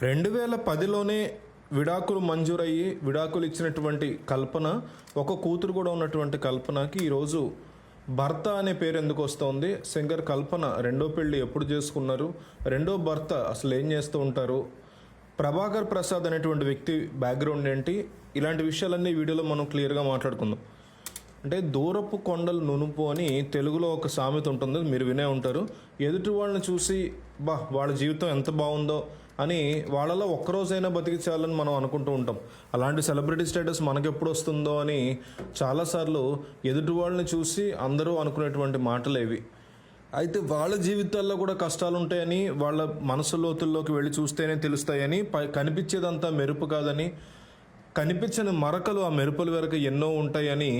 2010లోనే విడాకులు మంజూరయ్యి విడాకులు ఇచ్చినటువంటి కల్పన, ఒక కూతురు కూడా ఉన్నటువంటి కల్పనకి ఈరోజు భర్త అనే పేరు ఎందుకు వస్తుంది? సింగర్ కల్పన రెండో పెళ్ళి ఎప్పుడు చేసుకున్నారు? రెండో భర్త అసలు ఏం చేస్తూ ఉంటారు? ప్రభాకర్ ప్రసాద్ అనేటువంటి వ్యక్తి బ్యాక్గ్రౌండ్ ఏంటి? ఇలాంటి విషయాలన్నీ వీడియోలో మనం క్లియర్గా మాట్లాడుకుందాం. అంటే దూరపు కొండలు నునుపు అని తెలుగులో ఒక సామెత ఉంటుంది, మీరు వినే ఉంటారు. ఎదుటి వాళ్ళని చూసి వాళ్ళ జీవితం ఎంత బాగుందో అని వాళ్ళలో ఒక్కరోజైనా బతికి చాలని మనం అనుకుంటూ ఉంటాం. అలాంటి సెలబ్రిటీ స్టేటస్ మనకెప్పుడు వస్తుందో అని చాలాసార్లు ఎదుటి వాళ్ళని చూసి అందరూ అనుకునేటువంటి మాటలు ఇవి. అయితే వాళ్ళ జీవితాల్లో కూడా కష్టాలు ఉంటాయని, వాళ్ళ మనసు లోతుల్లోకి వెళ్ళి చూస్తేనే తెలుస్తాయని, కనిపించేదంతా మెరుపు కాదని, కనిపించని మరకలు ఆ మెరుపుల వరకు ఎన్నో ఉంటాయని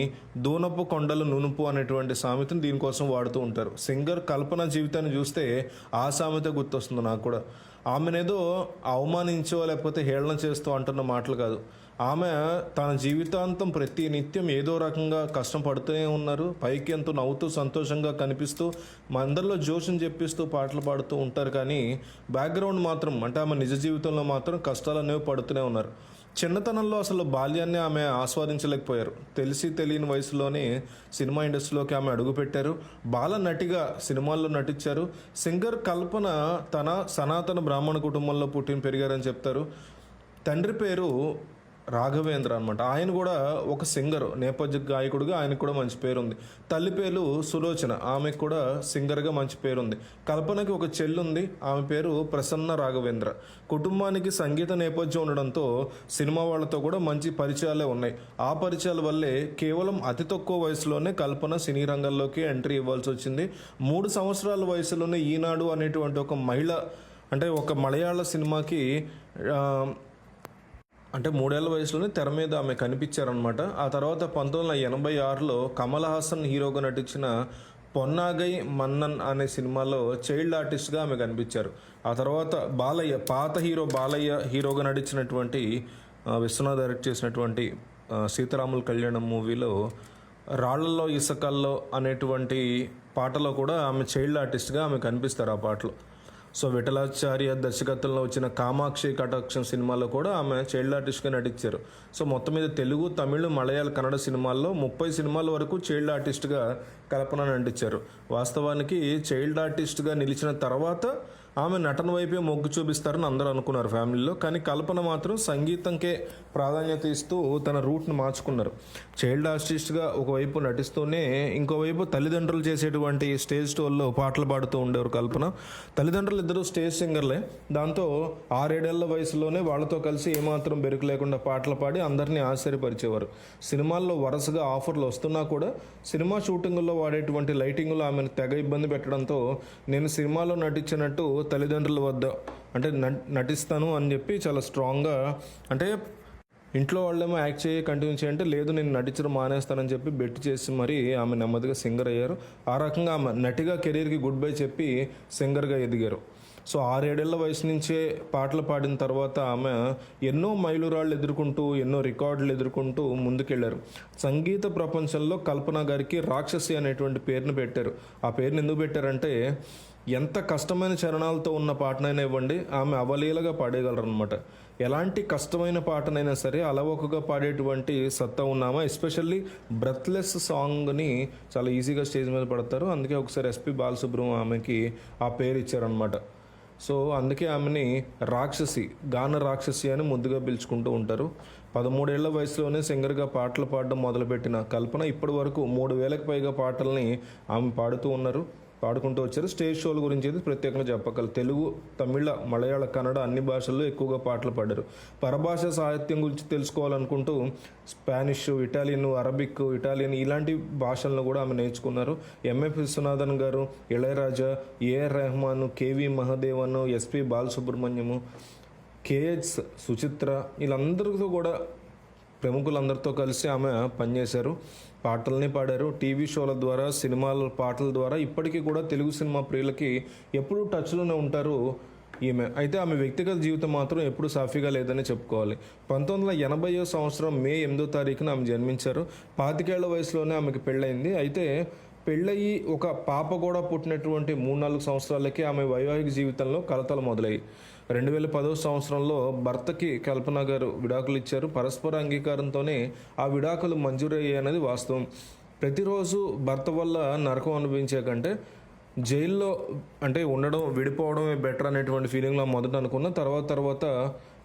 దూనపు కొండలు నునుపు అనేటువంటి సామెతను దీనికోసం వాడుతూ ఉంటారు. సింగర్ కల్పన జీవితాన్ని చూస్తే ఆ సామెత గుర్తొస్తుంది నాకు కూడా. ఆమెనేదో అవమానించో లేకపోతే హేళన చేస్తూ అంటున్న మాటలు కాదు. ఆమె తన జీవితాంతం ప్రతి నిత్యం ఏదో రకంగా కష్టం పడుతూనే ఉన్నారు. పైకి ఎంతో నవ్వుతూ సంతోషంగా కనిపిస్తూ అందరిలో జోషం చెప్పిస్తూ పాటలు పాడుతూ ఉంటారు. కానీ బ్యాక్గ్రౌండ్ మాత్రం, అంటే ఆమె నిజ జీవితంలో మాత్రం కష్టాలు అనేవి పడుతూనే ఉన్నారు. చిన్నతనంలో అసలు బాల్యాన్ని ఆమె ఆస్వాదించలేకపోయారు. తెలిసి తెలియని వయసులోనే సినిమా ఇండస్ట్రీలోకి ఆమె అడుగుపెట్టారు. బాల నటిగా సినిమాల్లో నటించారు. సింగర్ కల్పన తన సనాతన బ్రాహ్మణ కుటుంబంలో పుట్టిన పెరిగారని చెప్తారు. తండ్రి పేరు రాఘవేంద్ర అనమాట. ఆయన కూడా ఒక సింగర్, నేపథ్య గాయకుడిగా ఆయనకు కూడా మంచి పేరుంది. తల్లి పేరు సులోచన, ఆమెకు కూడా సింగర్గా మంచి పేరుంది. కల్పనకి ఒక చెల్లుంది, ఆమె పేరు ప్రసన్న రాఘవేంద్ర. కుటుంబానికి సంగీత నేపథ్యం ఉండడంతో సినిమా వాళ్ళతో కూడా మంచి పరిచయాలే ఉన్నాయి. ఆ పరిచయాల వల్లే కేవలం అతి తక్కువ వయసులోనే కల్పన సినీ రంగంలోకి ఎంట్రీ ఇవ్వాల్సి వచ్చింది. 3 సంవత్సరాల వయసులోనే ఈనాడు అనేటువంటి ఒక మహిళ, అంటే ఒక మలయాళ సినిమాకి అంటే 3 ఏళ్ల వయసులోనే తెర మీద ఆమె కనిపించారనమాట. ఆ తర్వాత 1986లో కమల్ హాసన్ హీరోగా నటించిన పొన్నాగై మన్నన్ అనే సినిమాలో చైల్డ్ ఆర్టిస్ట్గా ఆమె కనిపించారు. ఆ తర్వాత బాలయ్య, పాత హీరో బాలయ్య హీరోగా నటించినటువంటి విశ్వనాథ్ డైరెక్ట్ చేసినటువంటి సీతారాముల కళ్యాణం మూవీలో రాళ్లలో ఇసకల్లో అనేటువంటి పాటలో కూడా ఆమె చైల్డ్ ఆర్టిస్ట్గా ఆమె కనిపిస్తారు ఆ పాటలో. సో విఠలాచార్య దర్శకత్వంలో వచ్చిన కామాక్షి కటాక్షం సినిమాలో కూడా ఆమె చైల్డ్ ఆర్టిస్ట్గా నటించారు. సో మొత్తం మీద తెలుగు, తమిళ్, మలయాళ, కన్నడ సినిమాల్లో 30 సినిమాల వరకు చైల్డ్ ఆర్టిస్ట్గా కల్పన నటించారు. వాస్తవానికి చైల్డ్ ఆర్టిస్ట్గా నిలిచిన తర్వాత ఆమె నటన వైపే మొగ్గు చూపిస్తారని అందరూ అనుకున్నారు ఫ్యామిలీలో. కానీ కల్పన మాత్రం సంగీతంకే ప్రాధాన్యత ఇస్తూ తన రూట్ని మార్చుకున్నారు. చైల్డ్ ఆర్టిస్ట్గా ఒకవైపు నటిస్తూనే ఇంకోవైపు తల్లిదండ్రులు చేసేటువంటి స్టేజ్ షోల్లో పాటలు పాడుతూ ఉండేవారు కల్పన. తల్లిదండ్రులు ఇద్దరు స్టేజ్ సింగర్లే. దాంతో 6-7 ఏళ్ల వయసులోనే వాళ్ళతో కలిసి ఏమాత్రం బెరుకు లేకుండా పాటలు పాడి అందరినీ ఆశ్చర్యపరిచేవారు. సినిమాల్లో వరుసగా ఆఫర్లు వస్తున్నా కూడా సినిమా షూటింగుల్లో వాడేటువంటి లైటింగ్లో ఆమెను తెగ ఇబ్బంది పెట్టడంతో నేను సినిమాలో నటించినట్టు తల్లిదండ్రుల వద్ద అంటే నటిస్తాను అని చెప్పి చాలా స్ట్రాంగ్గా, అంటే ఇంట్లో వాళ్ళేమో యాక్ట్ కంటిన్యూ చేయంటే లేదు నేను నటించడం మానేస్తానని చెప్పి బెట్ చేసి మరీ ఆమె నెమ్మదిగా సింగర్ అయ్యారు. ఆ రకంగా ఆమె నటిగా కెరీర్కి గుడ్ బై చెప్పి సింగర్గా ఎదిగారు. సో 6-7 ఏళ్ల వయసు నుంచే పాటలు పాడిన తర్వాత ఆమె ఎన్నో మైలురాళ్ళు ఎదుర్కొంటూ, ఎన్నో రికార్డులు ఎదుర్కొంటూ ముందుకెళ్లారు. సంగీత ప్రపంచంలో కల్పన గారికి రాక్షసి అనేటువంటి పేరును పెట్టారు. ఆ పేరుని ఎందుకు పెట్టారంటే ఎంత కష్టమైన చరణాలతో ఉన్న పాటనైనా ఇవ్వండి, ఆమె అవలీలగా పాడేయగలరనమాట. ఎలాంటి కష్టమైన పాటనైనా సరే అలవోకగా పాడేటువంటి సత్తా ఉన్నామా. ఎస్పెషల్లీ బ్రెత్లెస్ సాంగ్ని చాలా ఈజీగా స్టేజ్ మీద పడతారు. అందుకే ఒకసారి ఎస్పి బాలసుబ్రహ్మణ్యం ఆమెకి ఆ పేరు ఇచ్చారనమాట. సో అందుకే ఆమెని రాక్షసి, గాన రాక్షసి అని ముద్దుగా పిలుచుకుంటూ ఉంటారు. 13 ఏళ్ల వయసులోనే సింగర్గా పాటలు పాడడం మొదలుపెట్టిన కల్పన ఇప్పటి వరకు 3000కి పైగా పాటల్ని ఆమె పాడుకుంటూ వచ్చారు. స్టేజ్ షోల గురించి అయితే ప్రత్యేకంగా చెప్పగలరు. తెలుగు, తమిళ, మలయాళ, కన్నడ అన్ని భాషల్లో ఎక్కువగా పాటలు పాడారు. పరభాష సాహిత్యం గురించి తెలుసుకోవాలనుకుంటూ స్పానిష్, అరబిక్, ఇటాలియన్ ఇలాంటి భాషలను కూడా ఆమె నేర్చుకున్నారు. ఎంఎఫ్ విశ్వనాథన్ గారు, Ilaiyaraaja, AR Rahman, KV Mahadevan, SP Balasubrahmanyam, KH Suchitra, వీళ్ళందరితో కూడా ప్రముఖులందరితో కలిసి ఆమె పనిచేశారు. పాటల్ని పాడారు. టీవీ షోల ద్వారా, సినిమాల పాటల ద్వారా ఇప్పటికీ కూడా తెలుగు సినిమా ప్రియులకి ఎప్పుడూ టచ్లోనే ఉంటారు ఈమె. అయితే ఆమె వ్యక్తిగత జీవితం మాత్రం ఎప్పుడు సాఫీగా లేదని చెప్పుకోవాలి. 1980వ సంవత్సరం మే 8వ తారీఖున ఆమె జన్మించారు. 25 ఏళ్ల వయసులోనే ఆమెకి పెళ్ళయింది. అయితే పెళ్ళయి ఒక పాప కూడా పుట్టినటువంటి 3-4 సంవత్సరాలకే ఆమె వైవాహిక జీవితంలో కలతలు మొదలయ్యాయి. 2010 సంవత్సరంలో భర్తకి కల్పన గారు విడాకులు ఇచ్చారు. పరస్పర అంగీకారంతోనే ఆ విడాకులు మంజూరు అయ్యాయనేది వాస్తవం. ప్రతిరోజు భర్త వల్ల నరకం అనుభవించే కంటే జైల్లో అంటే ఉండడం, విడిపోవడమే బెటర్ అనేటువంటి ఫీలింగ్లో మొదట అనుకున్న తర్వాత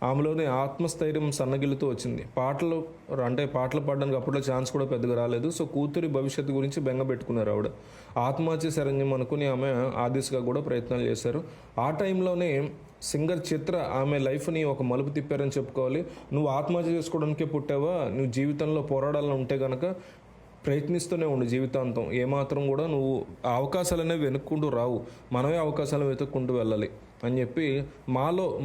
ఆమెలోని ఆత్మస్థైర్యం సన్నగిల్లుతూ వచ్చింది. పాటలు పాడడానికి అప్పట్లో ఛాన్స్ కూడా పెద్దగా రాలేదు. సో కూతురి భవిష్యత్తు గురించి బెంగ పెట్టుకున్నారు ఆవిడ. ఆత్మహత్య శరణ్యం అనుకుని ఆమె ఆ దిశగా కూడా ప్రయత్నాలు చేశారు. ఆ టైంలోనే సింగర్ చిత్ర ఆమె లైఫ్ని ఒక మలుపు తిప్పారని చెప్పుకోవాలి. నువ్వు ఆత్మహత్య చేసుకోవడానికే పుట్టావా, నువ్వు జీవితంలో పోరాడాలని ఉంటే కనుక ప్రయత్నిస్తూనే ఉండు జీవితాంతం. ఏమాత్రం కూడా నువ్వు ఆ అవకాశాలు అనేవి వెతుక్కుంటూ రావు, మనమే అవకాశాలు వెతుక్కుంటూ వెళ్ళాలి అని చెప్పి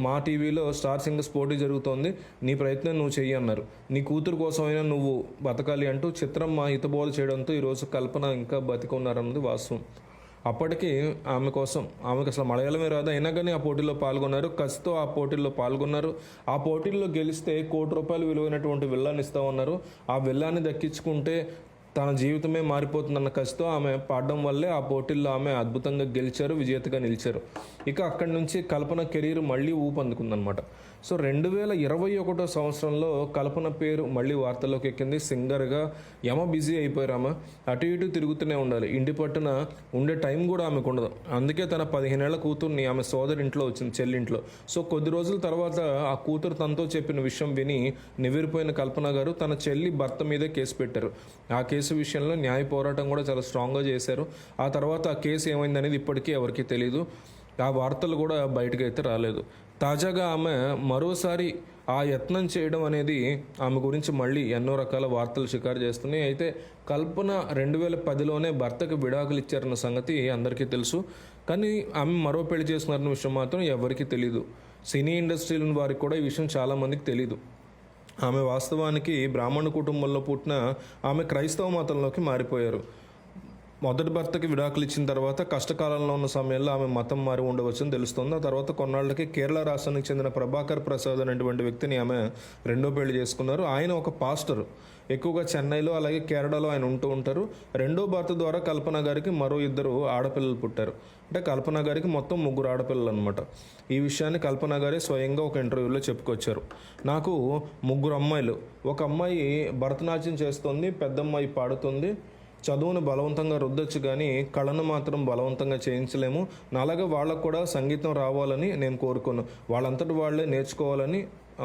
మా టీవీలో స్టార్ సింగర్స్ పోటీ జరుగుతోంది, నీ ప్రయత్నం నువ్వు చెయ్యి అన్నారు. నీ కూతురు కోసమైనా నువ్వు బతకాలి అంటూ చిత్రమ్మ హితబోధ చేయడంతో ఈరోజు కల్పన ఇంకా బతికున్నారన్నది వాస్తవం. అప్పటికి ఆమెకు అసలు మలయాళమే రాదు, అయినా కానీ ఆ పోటీల్లో పాల్గొన్నారు. కసితో ఆ పోటీల్లో పాల్గొన్నారు. ఆ పోటీల్లో గెలిస్తే ₹1 కోటి విలువైనటువంటి విల్లాన్ని ఇస్తామన్నారు. ఆ విల్లాన్ని దక్కించుకుంటే తన జీవితమే మారిపోతుందన్న కసితో ఆమె పాడడం వల్లే ఆ పోటీల్లో ఆమె అద్భుతంగా గెలిచారు, విజేతగా నిలిచారు. ఇక అక్కడి నుంచి కల్పన కెరీర్ మళ్ళీ ఊపందుకుందనమాట. సో 2021 సంవత్సరంలో కల్పన పేరు మళ్ళీ వార్తల్లోకి ఎక్కింది. సింగర్గా బిజీ అయిపోయారు ఆమె. అటు ఇటు తిరుగుతూనే ఉండాలి, ఇంటి పట్టున ఉండే టైం కూడా ఆమెకు ఉండదు. అందుకే తన 15 ఏళ్ల కూతుర్ని ఆమె సోదరింట్లో వచ్చింది, చెల్లింట్లో. సో కొద్ది రోజుల తర్వాత ఆ కూతురు తనతో చెప్పిన విషయం విని నివ్వెరపోయిన కల్పన గారు తన చెల్లి భర్త మీదే కేసు పెట్టారు. ఆ కేసు విషయంలో న్యాయ పోరాటం కూడా చాలా స్ట్రాంగ్గా చేశారు. ఆ తర్వాత ఆ కేసు ఏమైందనేది ఇప్పటికీ ఎవరికీ తెలియదు. ఆ వార్తలు కూడా బయటకు అయితే రాలేదు. తాజాగా ఆమె మరోసారి ఆ యత్నం చేయడం అనేది ఆమె గురించి మళ్ళీ ఎన్నో రకాల వార్తలు షికారు చేస్తున్నాయి. అయితే కల్పన 2010లోనే భర్తకు విడాకులు ఇచ్చారన్న సంగతి అందరికీ తెలుసు. కానీ ఆమె మరో పెళ్లి చేసుకున్నారన్న విషయం మాత్రం ఎవరికీ తెలియదు. సినీ ఇండస్ట్రీలోని వారికి కూడా ఈ విషయం చాలామందికి తెలియదు. ఆమె వాస్తవానికి బ్రాహ్మణ కుటుంబంలో పుట్టిన ఆమె క్రైస్తవ మతంలోకి మారిపోయారు. మొదటి భర్తకి విడాకులు ఇచ్చిన తర్వాత కష్టకాలంలో ఉన్న సమయంలో ఆమె మతం మారి ఉండవచ్చని తెలుస్తుంది. ఆ తర్వాత కొన్నాళ్ళకి కేరళ రాష్ట్రానికి చెందిన ప్రభాకర్ ప్రసాద్ అనేటువంటి వ్యక్తిని ఆమె రెండో పెళ్లి చేసుకున్నారు. ఆయన ఒక పాస్టర్, ఎక్కువగా చెన్నైలో అలాగే కేరళలో ఆయన ఉంటూ ఉంటారు. రెండో భర్త ద్వారా కల్పన గారికి మరో 2 ఆడపిల్లలు పుట్టారు. అంటే కల్పన గారికి మొత్తం 3 ఆడపిల్లలు అనమాట. ఈ విషయాన్ని కల్పన గారే స్వయంగా ఒక ఇంటర్వ్యూలో చెప్పుకొచ్చారు. నాకు 3 అమ్మాయిలు, ఒక అమ్మాయి భరతనాట్యం చేస్తుంది, పెద్ద అమ్మాయి పాడుతుంది. చదువును బలవంతంగా రుద్దొచ్చు కానీ కళను మాత్రం బలవంతంగా చేయించలేము. నాలాగా వాళ్ళకు కూడా సంగీతం రావాలని నేను కోరుకోను, వాళ్ళంతటి వాళ్ళే నేర్చుకోవాలని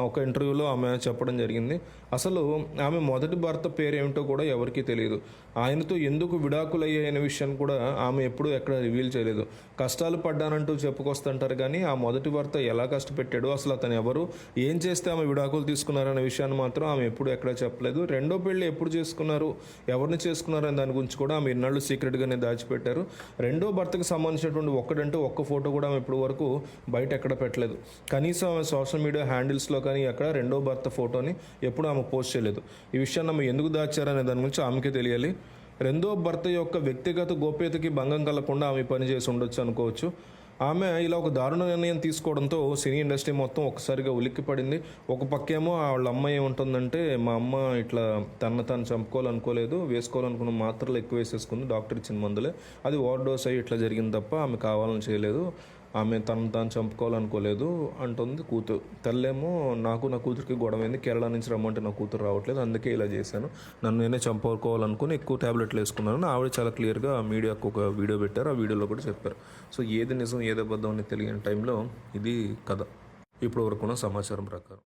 ఒక ఇంటర్వ్యూలో ఆమె చెప్పడం జరిగింది. అసలు ఆమె మొదటి భర్త పేరు ఏమిటో కూడా ఎవరికీ తెలియదు. ఆయనతో ఎందుకు విడాకులయ్యాయనే విషయాన్ని కూడా ఆమె ఎప్పుడూ ఎక్కడ రివీల్ చేయలేదు. కష్టాలు పడ్డానంటూ చెప్పుకొస్తుంటారు కానీ ఆ మొదటి భర్త ఎలా కష్టపెట్టాడు, అసలు అతను ఎవరు, ఏం చేస్తే ఆమె విడాకులు తీసుకున్నారనే విషయాన్ని మాత్రం ఆమె ఎప్పుడు ఎక్కడ చెప్పలేదు. రెండో పెళ్ళి ఎప్పుడు చేసుకున్నారు, ఎవరిని చేసుకున్నారు అనే దాని గురించి కూడా ఆమె ఇన్నాళ్ళు సీక్రెట్గానే దాచిపెట్టారు. రెండో భర్తకు సంబంధించినటువంటి ఒక్క ఫోటో కూడా ఆమె ఇప్పుడు వరకు బయట ఎక్కడ పెట్టలేదు. కనీసం ఆమె సోషల్ మీడియా హ్యాండిల్స్లో కానీ ఎక్కడ రెండో భర్త ఫోటోని ఎప్పుడు ఆమె పోస్ట్ చేయలేదు. ఈ విషయాన్ని ఆమె ఎందుకు దాచారనే దాని గురించి ఆమెకే తెలియాలి. రెండో భర్త యొక్క వ్యక్తిగత గోప్యతకి భంగం కలగకుండా ఆమె పని చేసి ఉండొచ్చు అనుకోవచ్చు. ఆమె ఇలా ఒక దారుణ నిర్ణయం తీసుకోవడంతో సినీ ఇండస్ట్రీ మొత్తం ఒక్కసారిగా ఉలిక్కిపడింది. ఒక పక్కేమో వాళ్ళ అమ్మ ఏముంటుందంటే, మా అమ్మ ఇట్లా తను చంపుకోవాలనుకోలేదు, వేసుకోవాలనుకున్న మాత్రలు ఎక్కువ వేసేసుకుంది, డాక్టర్ ఇచ్చిన మందులే, అది ఓవర్ డోస్ అయ్యి ఇట్లా జరిగింది తప్ప ఆమె కావాలని చేయలేదు, ఆమె తాను చంపుకోవాలనుకోలేదు అంటుంది కూతురు. తల్లేమో నాకు నా కూతురికి గొడవైంది, కేరళ నుంచి రమ్మంటే నా కూతురు రావట్లేదు, అందుకే ఇలా చేశాను, నన్ను నేనే చంపుకోవాలనుకుని ఎక్కువ ట్యాబ్లెట్లు వేసుకున్నాను. ఆవిడ చాలా క్లియర్గా మీడియాకు ఒక వీడియో పెట్టారు, ఆ వీడియోలో కూడా చెప్పారు. సో ఏది నిజం ఏది అబద్ధం అని తెలియని టైంలో ఇది కథ ఇప్పుడు వరకు ఉన్న సమాచారం ప్రకారం.